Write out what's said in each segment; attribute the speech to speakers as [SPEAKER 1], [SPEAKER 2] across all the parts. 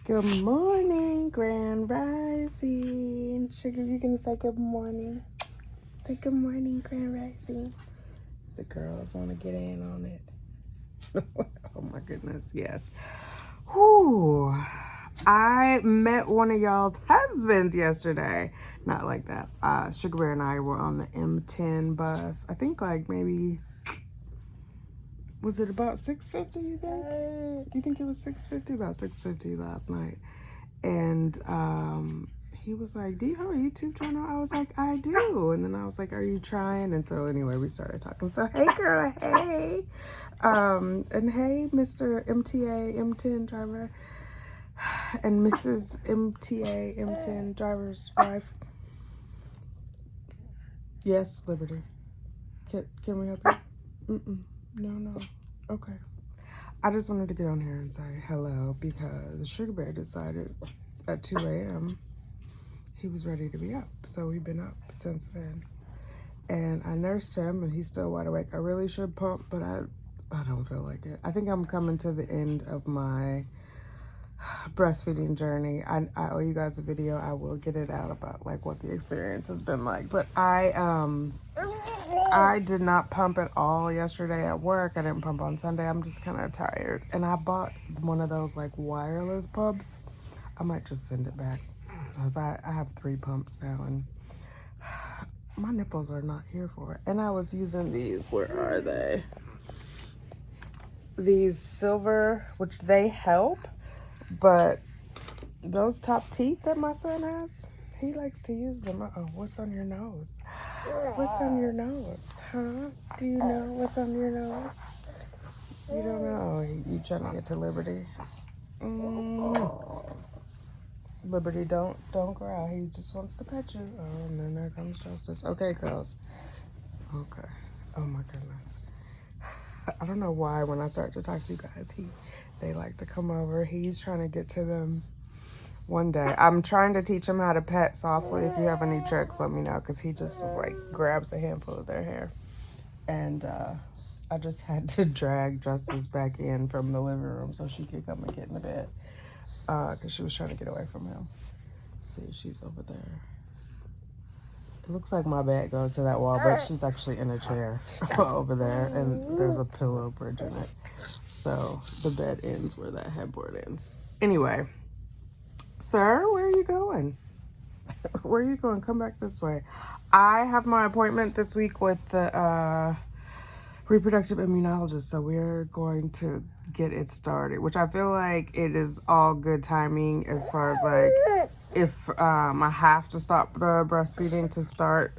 [SPEAKER 1] Good morning, Grand Rising. Sugar, you gonna say good morning? Say good morning, Grand Rising. The girls want to get in on it. Oh my goodness, yes. Whew. I met one of y'all's husbands yesterday. Not like that. Sugar Bear and I were on the M10 bus. I think like maybe, was it about 6:50, you think? You think it was 6:50? About 6:50 last night. And he was like, do you have a YouTube channel? I was like, I do. And then I was like, are you trying? And so anyway, we started talking. So, hey girl, hey. And hey, Mr. MTA M10 driver and Mrs. MTA M10 driver's wife. Yes, Liberty. Can we help you? No. Okay. I just wanted to get on here and say hello because Sugar Bear decided at 2 a.m. he was ready to be up. So we've been up since then. And I nursed him and he's still wide awake. I really should pump, but I don't feel like it. I think I'm coming to the end of my breastfeeding journey. I owe you guys a video. I will get it out about like what the experience has been like. But I did not pump at all yesterday at work. I didn't pump on Sunday. I'm just kind of tired. And I bought one of those like wireless pumps. I might just send it back. Because I have 3 pumps now and my nipples are not here for it. And I was using these. Where are they? These silver, which they help. But those top teeth that my son has, he likes to use them. Uh-oh, what's on your nose? What's on your nose, huh? Do you know what's on your nose? You don't know. You trying to get to Liberty? Liberty, don't growl. He just wants to pet you. Oh, and then there comes Justice. Okay, girls. Okay. Oh my goodness. I don't know why when I start to talk to you guys, they like to come over. He's trying to get to them one day. I'm trying to teach him how to pet softly. If you have any tricks, let me know, because he just is like grabs a handful of their hair. And I just had to drag Justice back in from the living room so she could come and get in the bed, because she was trying to get away from him. See, she's over there. It looks like my bed goes to that wall, but she's actually in a chair over there, and there's a pillow bridge in it. So the bed ends where that headboard ends. Anyway, sir, where are you going? Where are you going? Come back this way. I have my appointment this week with the Reproductive Endocrinologist, so we're going to get it started, which I feel like it is all good timing as far as like if I have to stop the breastfeeding to start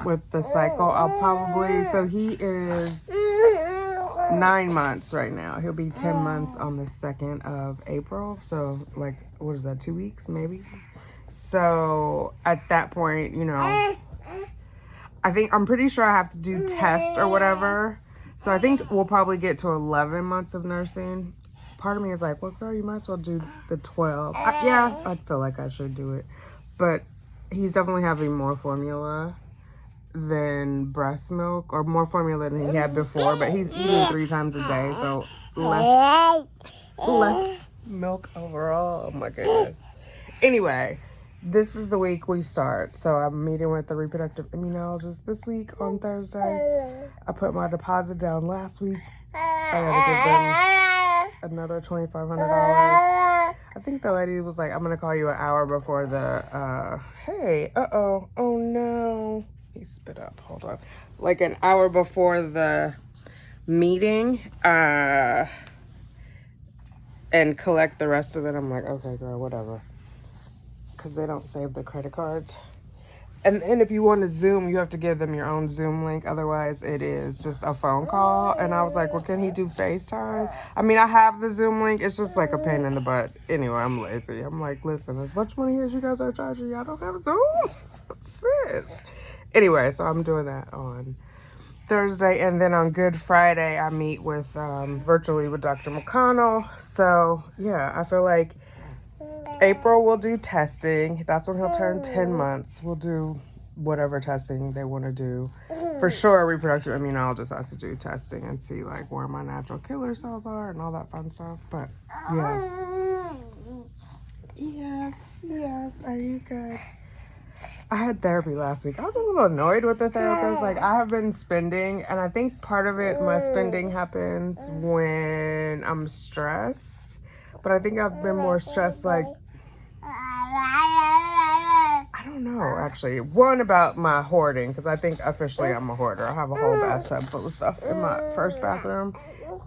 [SPEAKER 1] with the cycle, I'll probably, so he is 9 months right now. He'll be 10 months on the 2nd of April. So like, what is that, 2 weeks maybe? So at that point, you know, I'm pretty sure I have to do tests or whatever. So I think we'll probably get to 11 months of nursing. Part of me is like, well, girl, you might as well do the 12. Yeah, I feel like I should do it. But he's definitely having more formula than breast milk, or more formula than he had before. But he's eating 3 times a day, so less milk overall. Oh my goodness. Anyway, this is the week we start. So I'm meeting with the reproductive immunologist this week on Thursday. I put my deposit down last week. I gotta give them another $2,500. I think the lady was like, I'm gonna call you an hour before the oh no, he spit up, hold on, like an hour before the meeting and collect the rest of it. I'm like, okay girl, whatever, because they don't save the credit cards. And if you want to Zoom, you have to give them your own Zoom link. Otherwise, it is just a phone call. And I was like, well, can he do FaceTime? I mean, I have the Zoom link. It's just like a pain in the butt. Anyway, I'm lazy. I'm like, listen, as much money as you guys are charging, y'all don't have Zoom? Sis. Anyway, so I'm doing that on Thursday. And then on Good Friday, I meet with virtually with Dr. McConnell. So, yeah, I feel like April we'll do testing. That's when he'll turn 10 months. We'll do whatever testing they want to do. For sure, a reproductive immunologist has to do testing and see like where my natural killer cells are and all that fun stuff. But yeah. Yes, are you good? I had therapy last week. I was a little annoyed with the therapist. Like, I have been spending, and I think part of it, my spending happens when I'm stressed. But I think I've been more stressed, like, I don't know, actually. One, about my hoarding, because I think officially I'm a hoarder. I have a whole bathtub full of stuff in my first bathroom.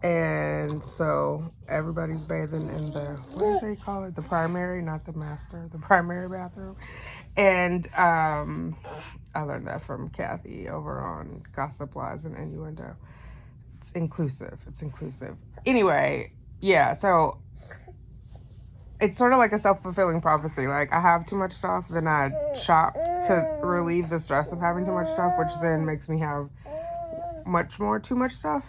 [SPEAKER 1] And so everybody's bathing in the, what do they call it? The primary, not the master, the primary bathroom. And I learned that from Kathy over on Gossip Lies and Innuendo. It's inclusive. It's inclusive. Anyway, yeah, so it's sort of like a self-fulfilling prophecy. Like, I have too much stuff, then I shop to relieve the stress of having too much stuff, which then makes me have too much stuff.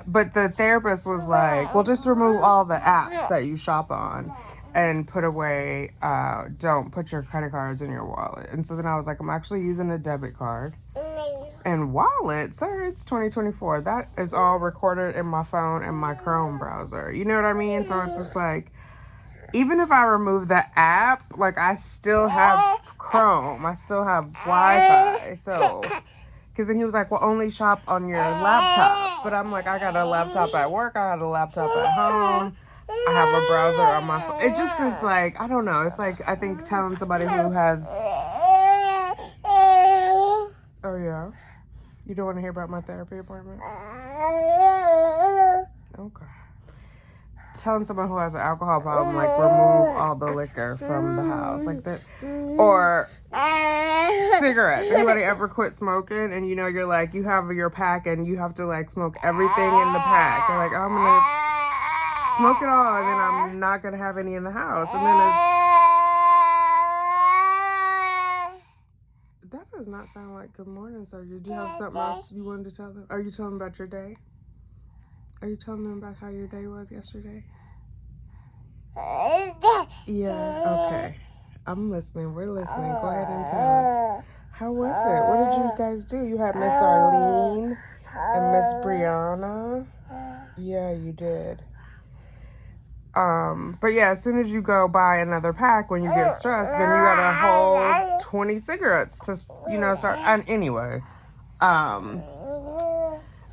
[SPEAKER 1] But the therapist was like, well, just remove all the apps that you shop on and put away, don't put your credit cards in your wallet. And so then I was like, I'm actually using a debit card. And wallet, sir, it's 2024. That is all recorded in my phone and my Chrome browser. You know what I mean? So it's just like, even if I remove the app, like, I still have Chrome. I still have Wi-Fi. So, because then he was like, well, only shop on your laptop. But I'm like, I got a laptop at work. I got a laptop at home. I have a browser on my phone. It just is like, I don't know. It's like, I think telling somebody who has... Oh, yeah? You don't want to hear about my therapy appointment? Okay. Telling someone who has an alcohol problem, like, remove all the liquor from the house. Like that. Or cigarettes. Anybody ever quit smoking and, you know, you're like, you have your pack and you have to, like, smoke everything in the pack. You're like, oh, I'm going to smoke it all and then I'm not going to have any in the house. And then that does not sound like good morning, sir. Did you have something else you wanted to tell them? Are you telling them about your day? Are you telling them about how your day was yesterday? Yeah, okay. I'm listening. We're listening. Go ahead and tell us. How was it? What did you guys do? You had Miss Arlene and Miss Brianna. Yeah, you did. But yeah, as soon as you go buy another pack when you get stressed, then you got a whole 20 cigarettes to, you know, start. And anyway,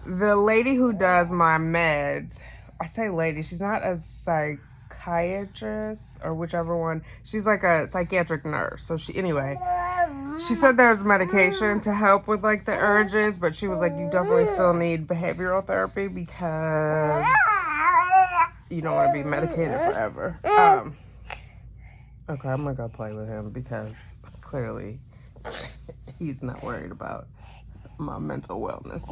[SPEAKER 1] the lady who does my meds, I say lady, she's not a psychiatrist or whichever one. She's like a psychiatric nurse. So she said there's medication to help with, like, the urges, but she was like, you definitely still need behavioral therapy because you don't want to be medicated forever. Okay, I'm gonna go play with him because clearly he's not worried about my mental wellness.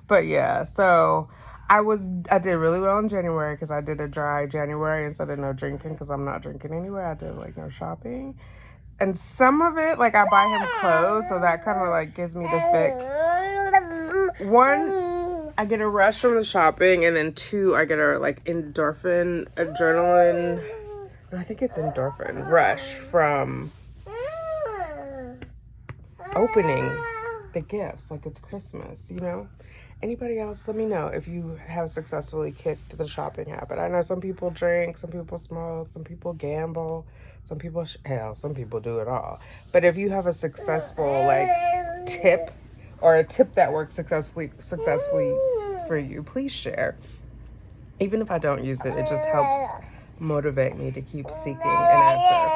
[SPEAKER 1] But yeah, so I did really well in January because I did a dry January instead of no drinking because I'm not drinking anyway. I did, like, no shopping. And some of it, like, I buy him clothes, so that kind of, like, gives me the fix. One, I get a rush from the shopping, and then two, I get a, like, adrenaline, I think it's endorphin rush from opening the gifts, like it's Christmas, you know? Anybody else, let me know if you have successfully kicked the shopping habit. I know some people drink, some people smoke, some people gamble, some people, some people do it all. But if you have a successful, like, tip, or a tip that works successfully for you, please share. Even if I don't use it, it just helps motivate me to keep seeking an answer.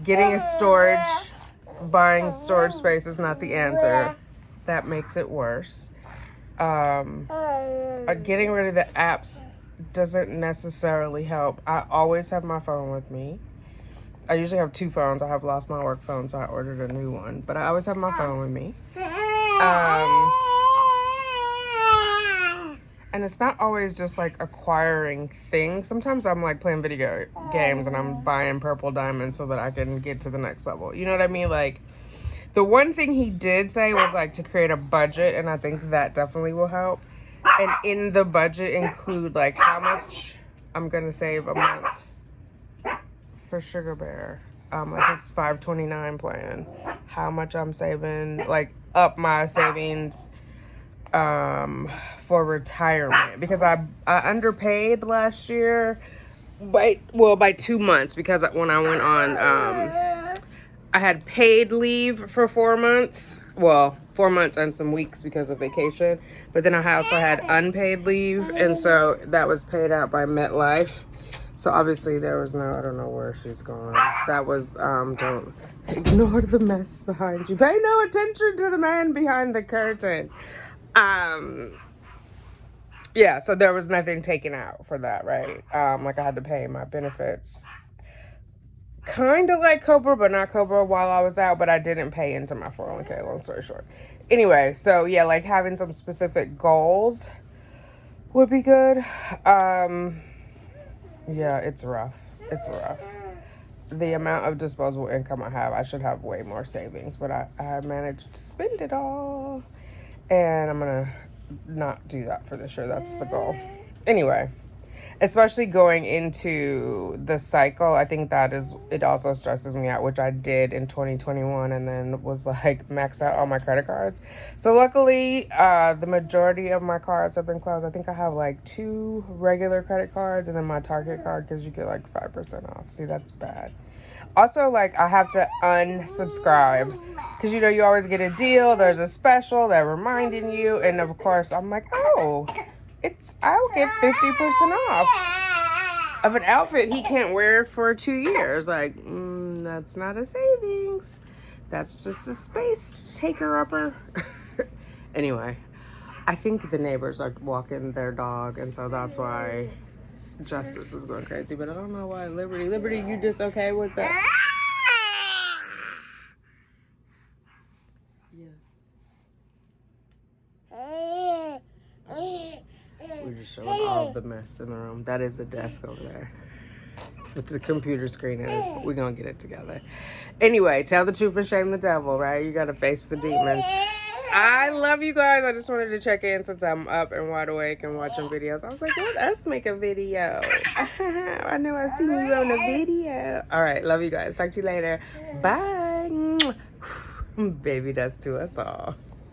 [SPEAKER 1] Getting a storage, buying storage space is not the answer. That makes it worse. Getting rid of the apps doesn't necessarily help. I always have my phone with me. I usually have two phones. I have lost my work phone, so I ordered a new one. But I always have my phone with me. And it's not always just, like, acquiring things. Sometimes I'm, like, playing video games and I'm buying purple diamonds so that I can get to the next level. You know what I mean? Like, the one thing he did say was, like, to create a budget, and I think that definitely will help. And in the budget include, like, how much I'm going to save a month for Sugar Bear. Like his $5.29 plan. How much I'm saving, like, up my savings for retirement because I underpaid last year by 2 months because when I went on I had paid leave for 4 months. Well, 4 months and some weeks because of vacation. But then I also had unpaid leave, and so that was paid out by MetLife. So obviously there was no, I don't know where she's gone. That was, don't ignore the mess behind you. Pay no attention to the man behind the curtain. Yeah, so there was nothing taken out for that, right? Like I had to pay my benefits. Kind of like Cobra, but not Cobra while I was out, but I didn't pay into my 401k, long story short. Anyway, so yeah, like having some specific goals would be good. Yeah, it's rough. It's rough. The amount of disposable income I have, I should have way more savings, but I managed to spend it all. And I'm going to not do that for this year. That's the goal. Anyway. Especially going into the cycle, I think it also stresses me out, which I did in 2021 and then was like maxed out all my credit cards. So luckily, the majority of my cards have been closed. I think I have like 2 regular credit cards and then my Target card because you get like 5% off. See, that's bad. Also, like, I have to unsubscribe because, you know, you always get a deal. There's a special. They're reminding you. And of course, I'm like, oh, I'll get 50% off of an outfit he can't wear for 2 years. Like, that's not a savings. That's just a space taker-upper. Anyway, I think the neighbors are walking their dog, and so that's why Justice is going crazy. But I don't know why Liberty, you just okay with that? We're just showing all the mess in the room. That is a desk over there with the computer screen in it. We're going to get it together. Anyway, tell the truth and shame the devil, right? You got to face the demons. I love you guys. I just wanted to check in since I'm up and wide awake and watching videos. I was like, let us make a video. I know I seen you on a video. All right. Love you guys. Talk to you later. Bye. Baby, that's to us all.